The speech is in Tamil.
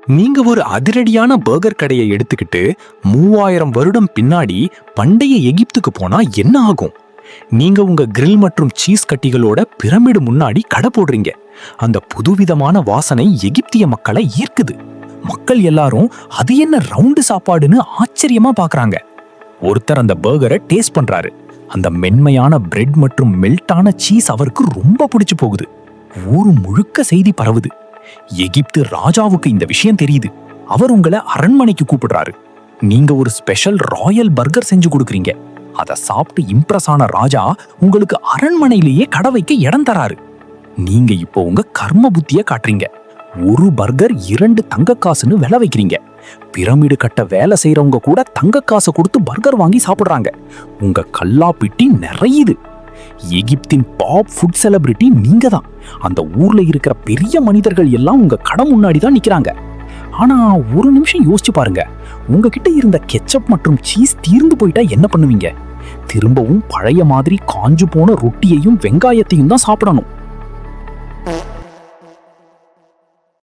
நீங்க ஒரு அதிரடியான பர்கர் கடையை எடுத்துக்கிட்டு 3000 வருடம் பின்னாடி பண்டைய எகிப்துக்கு போனா என்ன ஆகும்? நீங்க உங்க கிரில் மற்றும் சீஸ் கட்டிகளோட பிரமிடு முன்னாடி கடை போடுறீங்க. அந்த புதுவிதமான வாசனை எகிப்திய மக்களை ஈர்க்குது. மக்கள் எல்லாரும் அது என்ன ரவுண்டு சாப்பாடுன்னு ஆச்சரியமா பாக்குறாங்க. ஒருத்தர் அந்த பர்கரை டேஸ்ட் பண்றாரு. அந்த மென்மையான பிரெட் மற்றும் மெல்டான சீஸ் அவருக்கு ரொம்ப பிடிச்சு போகுது. ஊரு முழுக்க செய்தி பரவுது. எகிப்து ராஜாவுக்கு இந்த விஷயம் தெரியுது. அவர் உங்களை அரண்மனைக்கு கூப்பிடுறாரு. நீங்க ஒரு ஸ்பெஷல் ராயல் பர்கர் செஞ்சு கொடுக்குறீங்க. அதை சாப்பிட்டு இம்ப்ரெஸ் ஆன ராஜா உங்களுக்கு அரண்மனையிலேயே கடை வைக்க இடம் தராரு. நீங்க இப்போ உங்க கர்ம புத்திய காட்டுறீங்க. ஒரு பர்கர் 2 தங்க காசுன்னு விலை வைக்கிறீங்க. பிரமிடு கட்ட வேலை செய்யறவங்க கூட தங்க காசை கொடுத்து பர்கர் வாங்கி சாப்பிடுறாங்க. உங்க கல்லாப்பிட்டி நிறையுது. எகிப்தின் டாப் ஃபுட் செலிபிரிட்டி நீங்க தான். அந்த ஊர்ல இருக்கிற பெரிய மனிதர்கள் எல்லாம் உங்க கடை முன்னாடி தான் நிக்கிறாங்க. ஆனா ஒரு நிமிஷம் யோசிச்சு பாருங்க. உங்ககிட்ட இருந்த கெச்சப் மற்றும் சீஸ் தீர்ந்து போயிட்டா என்ன பண்ணுவீங்க? திரும்பவும் பழைய மாதிரி காஞ்சு போன ரொட்டியையும் வெங்காயத்தையும் தான் சாப்பிடணும்.